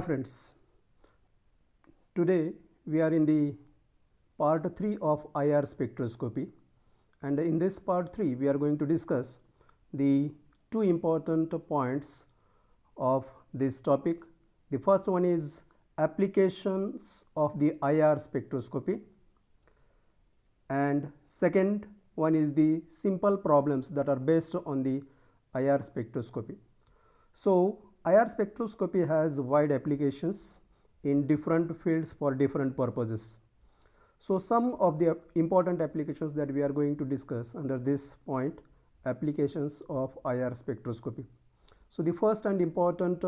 Friends, today we are in the part 3 of IR spectroscopy, and in this part 3 we are going to discuss the two important points of this topic. The first one is applications of the IR spectroscopy, and second one is the simple problems that are based on the IR spectroscopy. So IR spectroscopy has wide applications in different fields for different purposes. So some of the important applications that we are going to discuss under this point, applications of IR spectroscopy. So the first and important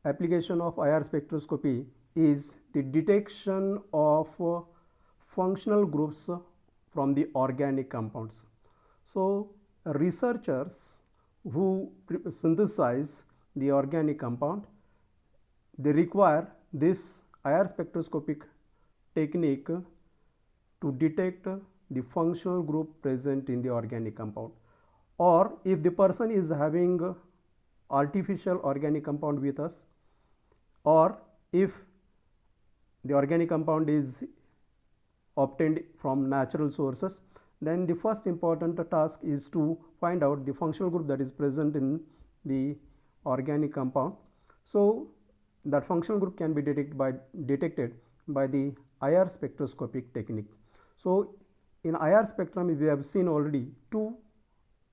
application of IR spectroscopy is the detection of functional groups from the organic compounds. So researchers who synthesize the organic compound, they require this IR spectroscopic technique to detect the functional group present in the organic compound. Or if the person is having artificial organic compound with us, or if the organic compound is obtained from natural sources, then the first important task is to find out the functional group that is present in the organic compound. So that functional group can be detected by the IR spectroscopic technique. So in IR spectrum we have seen already two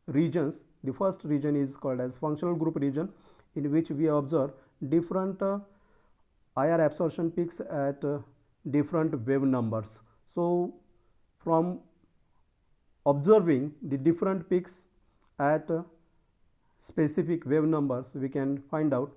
regions. The first region is called as functional group region, in which we observe different IR absorption peaks at different wave numbers. So from observing the different peaks at specific wave numbers, we can find out,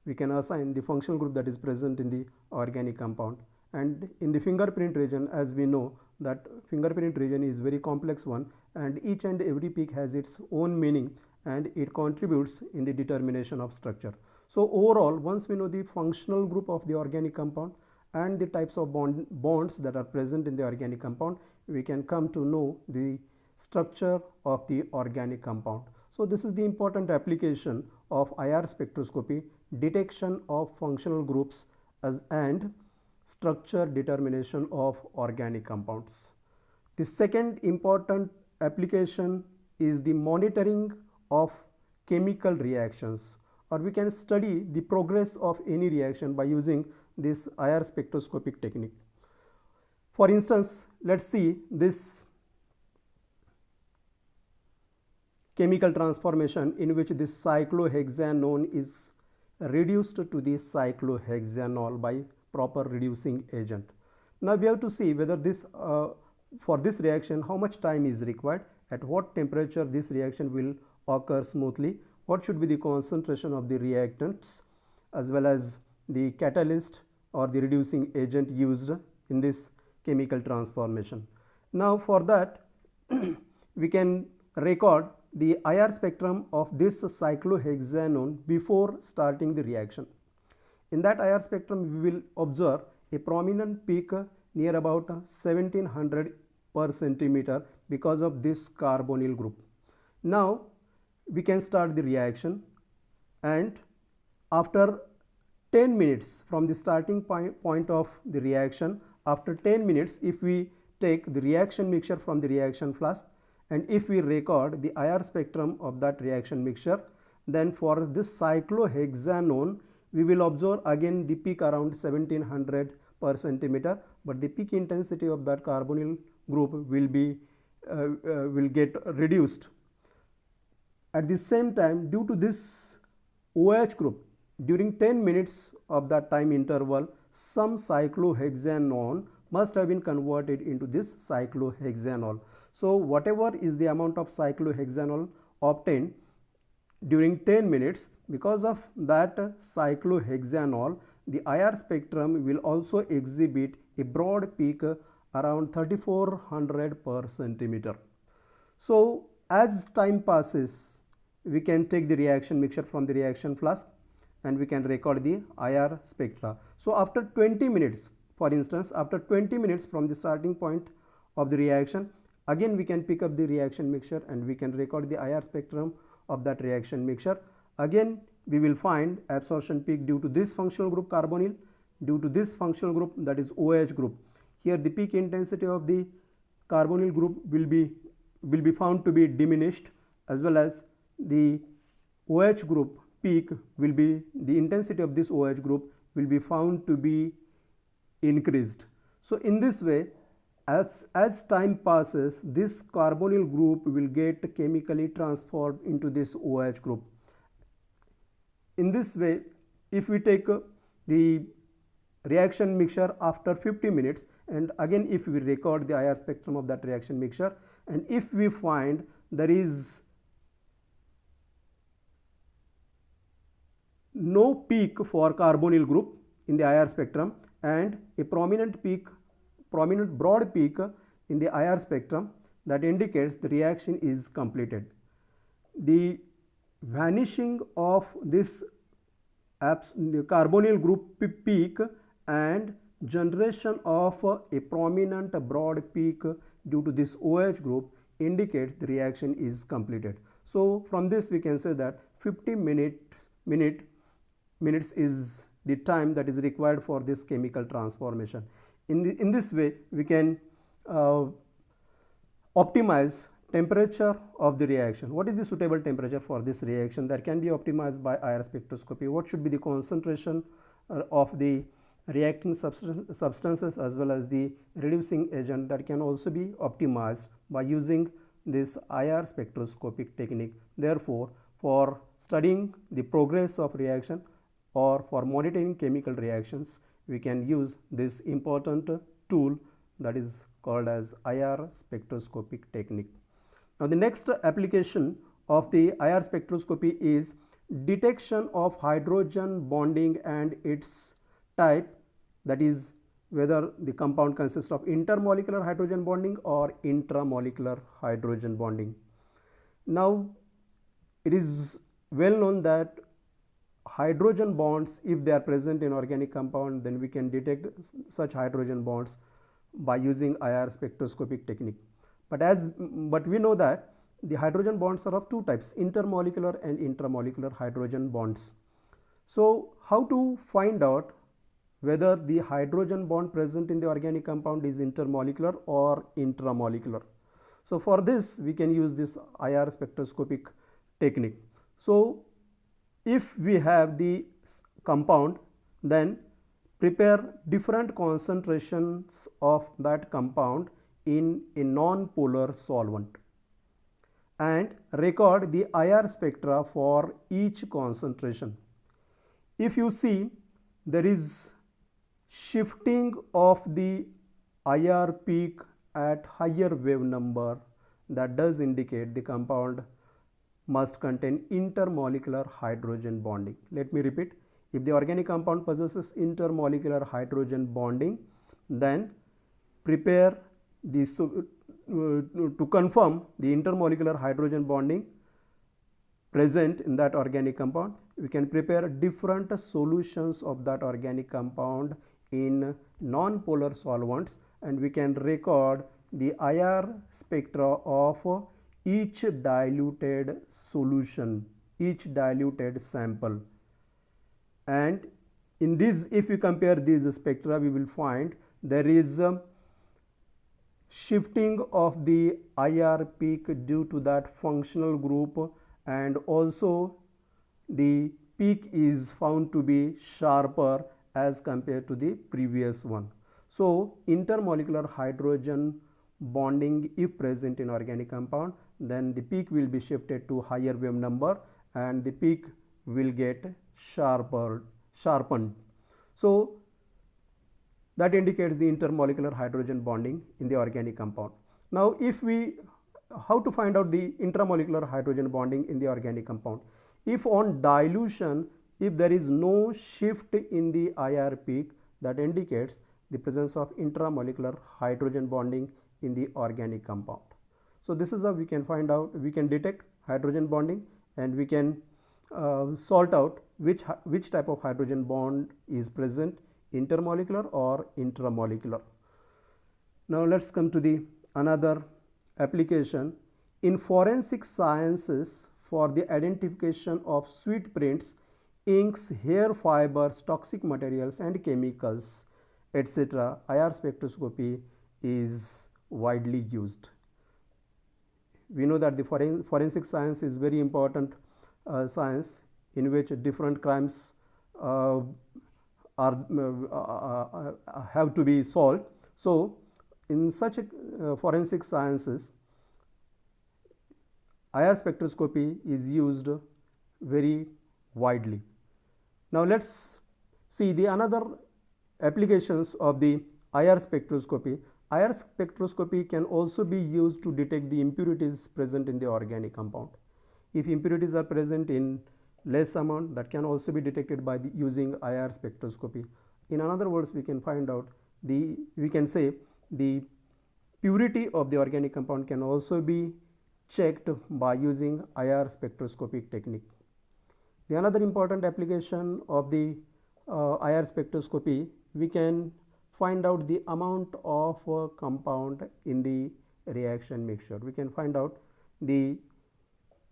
we can assign the functional group that is present in the organic compound. And in the fingerprint region, as we know that fingerprint region is very complex one, and each and every peak has its own meaning and it contributes in the determination of structure. So overall, once we know the functional group of the organic compound and the types of bonds that are present in the organic compound, we can come to know the structure of the organic compound. So this is the important application of IR spectroscopy, detection of functional groups and structure determination of organic compounds. The second important application is the monitoring of chemical reactions, or we can study the progress of any reaction by using this IR spectroscopic technique. For instance, let's see this chemical transformation in which this cyclohexanone is reduced to the cyclohexanol by proper reducing agent. Now we have to see whether this for this reaction how much time is required, at what temperature this reaction will occur smoothly, what should be the concentration of the reactants as well as the catalyst or the reducing agent used in this chemical transformation. Now for that we can record the IR spectrum of this cyclohexanone before starting the reaction. In that IR spectrum we will observe a prominent peak near about 1700 per centimeter because of this carbonyl group. Now we can start the reaction, and after 10 minutes from the starting point of the reaction, after 10 minutes if we take the reaction mixture from the reaction flask and if we record the IR spectrum of that reaction mixture, then for this cyclohexanone we will observe again the peak around 1700 per centimeter, but the peak intensity of that carbonyl group will get reduced. At the same time, due to this OH group, during 10 minutes of that time interval, some cyclohexanone must have been converted into this cyclohexanol. So whatever is the amount of cyclohexanol obtained during 10 minutes, because of that cyclohexanol, the IR spectrum will also exhibit a broad peak around 3400 per centimeter. So as time passes, we can take the reaction mixture from the reaction flask and we can record the IR spectra. So after 20 minutes, for instance, after 20 minutes from the starting point of the reaction, again we can pick up the reaction mixture and we can record the IR spectrum of that reaction mixture. Again we will find absorption peak due to this functional group carbonyl, due to this functional group, that is OH group. Here the peak intensity of the carbonyl group will be found to be diminished, as well as the OH group peak will be, the intensity of this OH group will be found to be increased. So in this way, as time passes, this carbonyl group will get chemically transformed into this OH group. In this way, if we take the reaction mixture after 50 minutes, and again if we record the IR spectrum of that reaction mixture, and if we find there is no peak for carbonyl group in the IR spectrum and a prominent broad peak in the IR spectrum, that indicates the reaction is completed. The vanishing of this the carbonyl group peak and generation of a prominent broad peak due to this OH group indicates the reaction is completed. So from this we can say that 50 minutes is the time that is required for this chemical transformation. In this way we can optimize temperature of the reaction. What is the suitable temperature for this reaction that can be optimized by IR spectroscopy? What should be the concentration of the reacting substances as well as the reducing agent that can also be optimized by using this IR spectroscopic technique. Therefore, for studying the progress of reaction or for monitoring chemical reactions, we can use this important tool that is called as IR spectroscopic technique. Now the next application of the IR spectroscopy is detection of hydrogen bonding and its type, that is whether the compound consists of intermolecular hydrogen bonding or intramolecular hydrogen bonding. Now it is well known that hydrogen bonds, if they are present in organic compound, then we can detect such hydrogen bonds by using IR spectroscopic technique. But we know that the hydrogen bonds are of two types, intermolecular and intramolecular hydrogen bonds. So how to find out whether the hydrogen bond present in the organic compound is intermolecular or intramolecular? So for this we can use this IR spectroscopic technique. So if we have the compound, then prepare different concentrations of that compound in a non-polar solvent and record the IR spectra for each concentration. If you see, there is shifting of the IR peak at higher wave number, that does indicate the compound must contain intermolecular hydrogen bonding. Let me repeat, if the organic compound possesses intermolecular hydrogen bonding, then prepare this to confirm the intermolecular hydrogen bonding present in that organic compound. We can prepare different solutions of that organic compound in non-polar solvents, and we can record the IR spectra of each diluted solution, each diluted sample. And in this, if we compare these spectra, we will find there is shifting of the IR peak due to that functional group, and also the peak is found to be sharper as compared to the previous one. So intermolecular hydrogen bonding if present in organic compound, then the peak will be shifted to higher wave number and the peak will get sharpened. So that indicates the intermolecular hydrogen bonding in the organic compound. Now how to find out the intramolecular hydrogen bonding in the organic compound? If on dilution, if there is no shift in the IR peak, that indicates the presence of intramolecular hydrogen bonding in the organic compound. So this is how we can find out, we can detect hydrogen bonding, and we can sort out which type of hydrogen bond is present, intermolecular or intramolecular. Now let's come to the another application in forensic sciences for the identification of sweet prints inks, hair fibers, toxic materials and chemicals, etc., IR spectroscopy is widely used. We know that the forensic science is very important science in which different crimes have to be solved. So in such forensic sciences, IR spectroscopy is used very widely. Now let's see the another applications of the IR spectroscopy. IR spectroscopy can also be used to detect the impurities present in the organic compound. If impurities are present in less amount, that can also be detected by using IR spectroscopy. In other words, we can find out we can say the purity of the organic compound can also be checked by using IR spectroscopic technique. The another important application of the IR spectroscopy, we can find out the amount of compound in the reaction mixture. We can find out the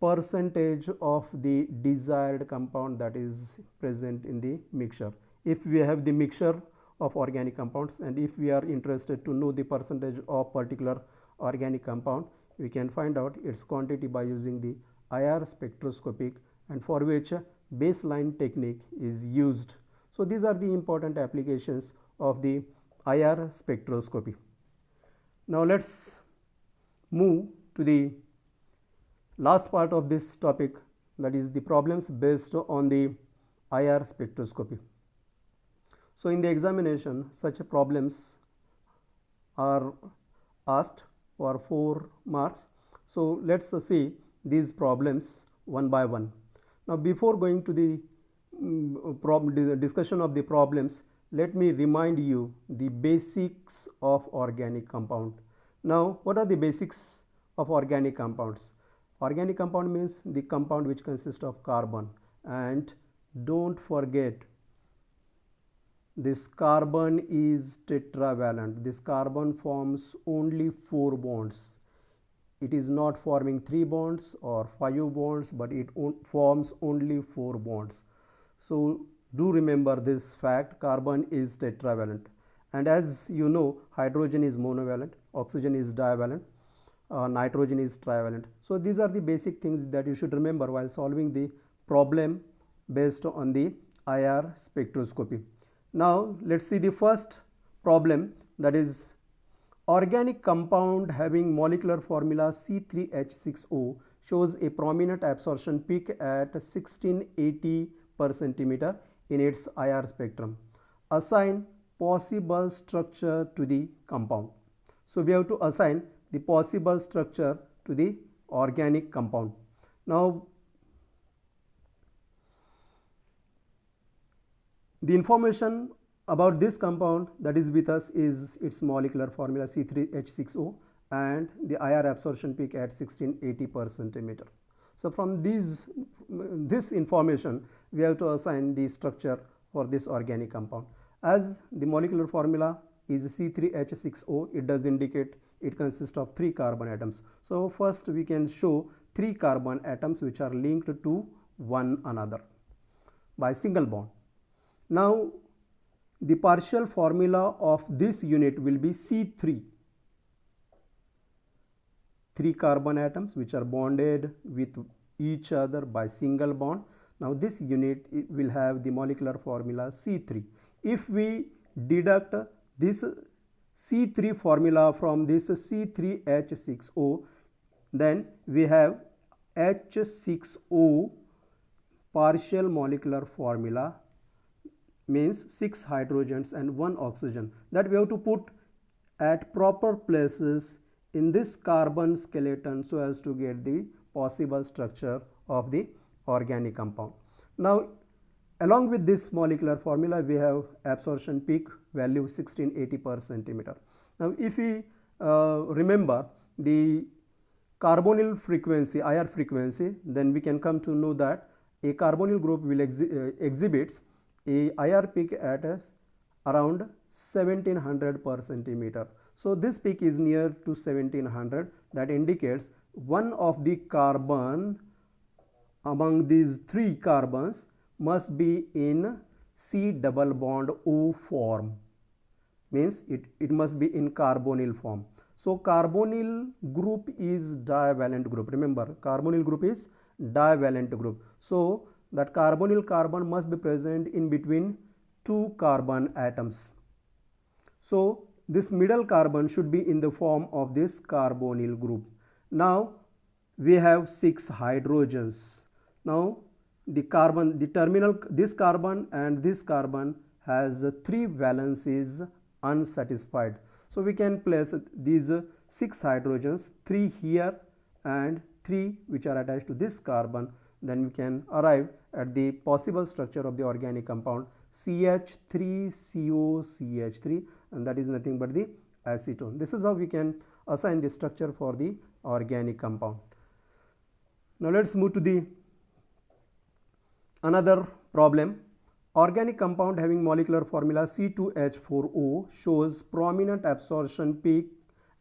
percentage of the desired compound that is present in the mixture. If we have the mixture of organic compounds and if we are interested to know the percentage of particular organic compound, we can find out its quantity by using the IR spectroscopic, and for which baseline technique is used. So these are the important applications of the IR spectroscopy. Now let's move to the last part of this topic, that is the problems based on the IR spectroscopy. So in the examination, such problems are asked for 4 marks. So let's see these problems one by one. Now before going to the discussion of the problems, let me remind you the basics of organic compound. Now what are the basics of organic compounds? Organic compound means the compound which consists of carbon, and don't forget this carbon is tetravalent. This carbon forms only 4 bonds. It is not forming 3 bonds or 5 bonds, but it forms only 4 bonds. So do remember this fact, carbon is tetravalent, and as you know, hydrogen is monovalent, oxygen is divalent, nitrogen is trivalent. So these are the basic things that you should remember while solving the problem based on the IR spectroscopy. Now let's see the first problem, that is organic compound having molecular formula C3H6O shows a prominent absorption peak at 1680 per centimeter in its IR spectrum. Assign possible structure to the compound. So we have to assign the possible structure to the organic compound. Now the information about this compound that is with us is its molecular formula C3H6O and the IR absorption peak at 1680 per centimeter. So from this information we have to assign the structure for this organic compound. As the molecular formula is C3H6O, it does indicate it consists of 3 carbon atoms. So first we can show 3 carbon atoms which are linked to one another by single bond. Now the partial formula of this unit will be C3, 3 carbon atoms which are bonded with each other by single bond. Now this unit will have the molecular formula C3. If we deduct this C3 formula from this C3H6O, then we have H6O partial molecular formula, means 6 hydrogens and 1 oxygen, that we have to put at proper places in this carbon skeleton so as to get the possible structure of the organic compound. Now along with this molecular formula we have absorption peak value 1680 per centimeter. Now if we remember the carbonyl frequency, IR frequency, then we can come to know that a carbonyl group will exhibits a IR peak at around 1700 per centimeter. So this peak is near to 1700, that indicates one of the carbon among these 3 carbons must be in C double bond O form, means it must be in carbonyl form. So carbonyl group is divalent group. Remember, carbonyl group is divalent group. So that carbonyl carbon must be present in between two carbon atoms. So this middle carbon should be in the form of this carbonyl group. Now we have 6 hydrogens. Now the carbon, the terminal, this carbon and this carbon has 3 valencies unsatisfied. So we can place these 6 hydrogens, 3 here and 3 which are attached to this carbon. Then we can arrive at the possible structure of the organic compound CH3COCH3, and that is nothing but the acetone. This is how we can assign the structure for the organic compound. Now let's move to the another problem. Organic compound having molecular formula C2H4O shows prominent absorption peak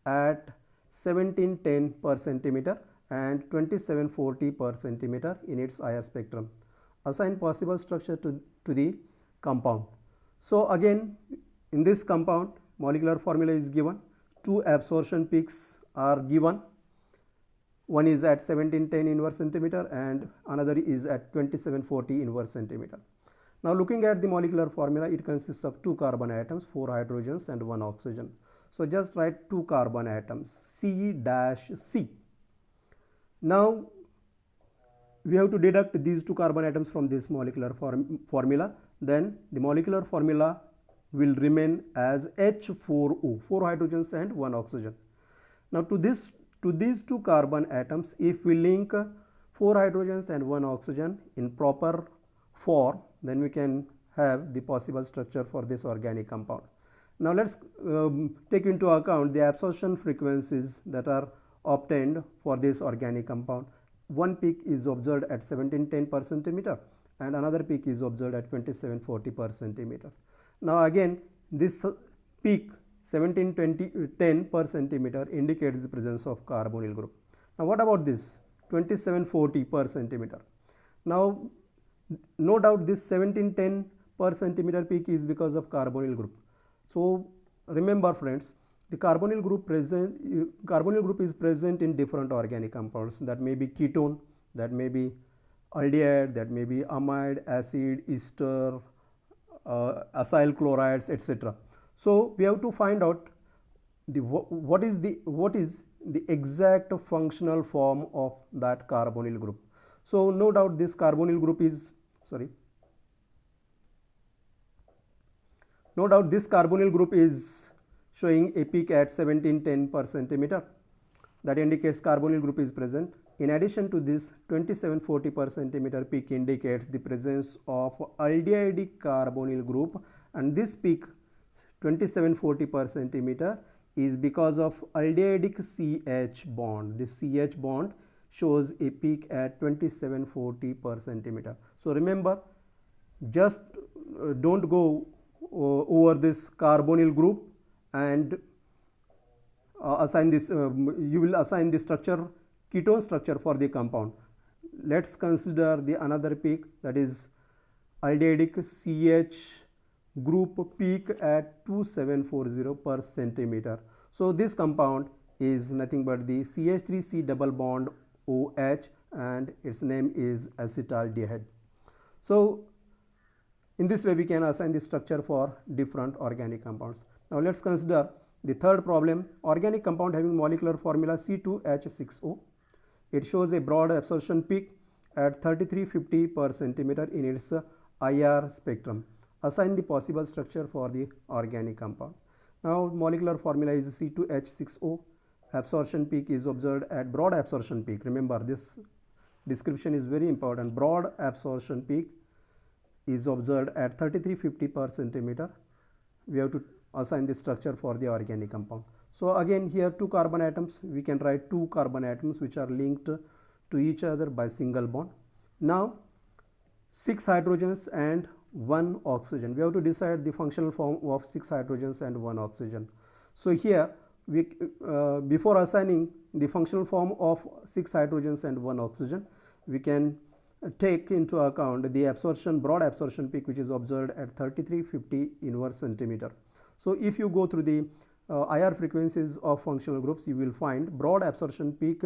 at 1710 per centimeter and 2740 per centimeter in its IR spectrum. Assign possible structure to the compound. So again, in this compound, molecular formula is given, 2 absorption peaks are given. One is at 1710 inverse centimeter and another is at 2740 inverse centimeter. Now looking at the molecular formula, it consists of 2 carbon atoms, 4 hydrogens and 1 oxygen. So just write 2 carbon atoms, C-C. Now we have to deduct these 2 carbon atoms from this molecular formula. Then the molecular formula will remain as H4O, 4 hydrogens and 1 oxygen. Now to these 2 carbon atoms, if we link 4 hydrogens and 1 oxygen in proper form, then we can have the possible structure for this organic compound. Now let's take into account the absorption frequencies that are obtained for this organic compound. One peak is observed at 1710 per centimeter and another peak is observed at 2740 per centimeter. Now again, this peak 1710 per centimeter indicates the presence of carbonyl group. Now what about this 2740 per centimeter? Now no doubt this 1710 per centimeter peak is because of carbonyl group. So remember friends, the carbonyl group is present in different organic compounds. That may be ketone, that may be aldehyde, that may be amide, acid, ester, acyl chlorides, etc. So we have to find out what is the exact functional form of that carbonyl group. So no doubt this carbonyl group is showing a peak at 1710 per centimeter. That indicates carbonyl group is present. In addition to this, 2740 per centimeter peak indicates the presence of aldehydic carbonyl group, and this peak 2740 per centimeter is because of aldehydic CH bond. This CH bond shows a peak at 2740 per centimeter. So remember, just don't go over this carbonyl group and assign this, you will assign the structure, ketone structure for the compound. Let's consider the another peak, that is aldehydic CH group peak at 2740 per centimeter. So this compound is nothing but the CH3C double bond OH and its name is acetaldehyde. So in this way we can assign the structure for different organic compounds. Now let's consider the third problem, organic compound having molecular formula C2H6O. It shows a broad absorption peak at 3350 per centimeter in its IR spectrum. Assign the possible structure for the organic compound. Now molecular formula is C2H6O. Absorption peak is observed at broad absorption peak. Remember, this description is very important. Broad absorption peak is observed at 3350 per centimeter. We have to assign the structure for the organic compound. So again here 2 carbon atoms, we can write 2 carbon atoms which are linked to each other by single bond. Now 6 hydrogens and 1 oxygen. We have to decide the functional form of 6 hydrogens and 1 oxygen. So here we before assigning the functional form of 6 hydrogens and 1 oxygen, we can take into account the broad absorption peak which is observed at 3350 inverse centimeter. So if you go through the IR frequencies of functional groups, you will find broad absorption peak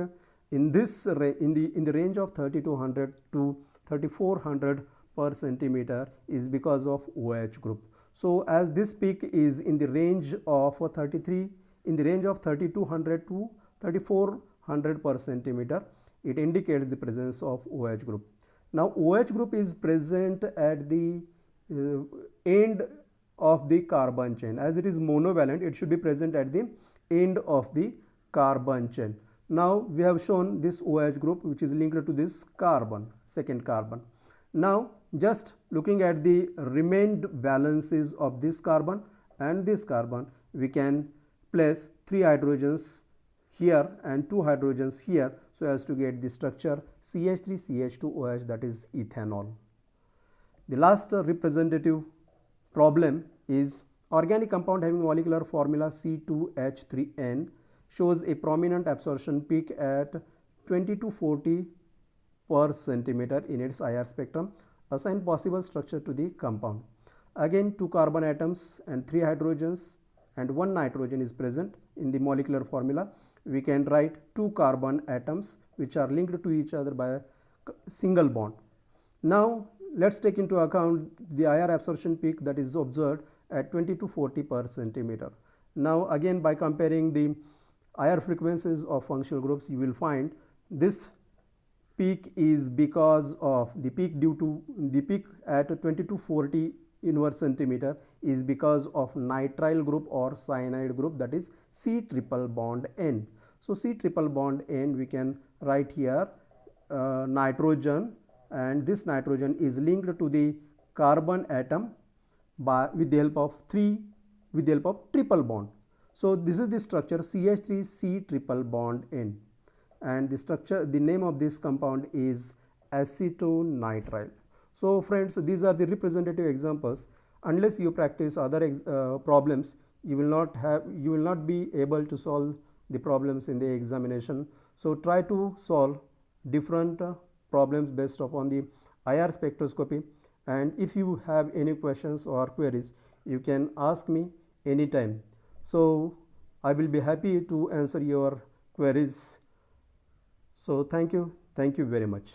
in the range of 3200 to 3400 per centimeter is because of OH group. So as this peak is in the range of 3200 to 3400 per centimeter, it indicates the presence of OH group. Now OH group is present at the end of the carbon chain. As it is monovalent, it should be present at the end of the carbon chain. Now we have shown this OH group which is linked to this carbon, second carbon. Now just looking at the remained valences of this carbon and this carbon, we can place 3 hydrogens here and 2 hydrogens here so as to get the structure CH3CH2OH, that is ethanol. The last representative problem is organic compound having molecular formula C2H3N shows a prominent absorption peak at 20 to 40 per centimeter in its IR spectrum. Assign possible structure to the compound. Again 2 carbon atoms and 3 hydrogens and 1 nitrogen is present in the molecular formula. We can write 2 carbon atoms which are linked to each other by a single bond. Now let's take into account the IR absorption peak that is observed at 20 to 40 per centimeter. Now again, by comparing the IR frequencies of functional groups, you will find this peak is because of the peak at 20 to 40 inverse centimeter is because of nitrile group or cyanide group, that is C triple bond N. So C triple bond N, we can write here nitrogen, and this nitrogen is linked to the carbon atom with the help of triple bond. So this is the structure CH3C triple bond N, and the name of this compound is acetonitrile. So friends, these are the representative examples. Unless you practice other problems, you will not be able to solve the problems in the examination. So try to solve different problems based upon the IR spectroscopy, and if you have any questions or queries, you can ask me anytime. So I will be happy to answer your queries. So thank you very much.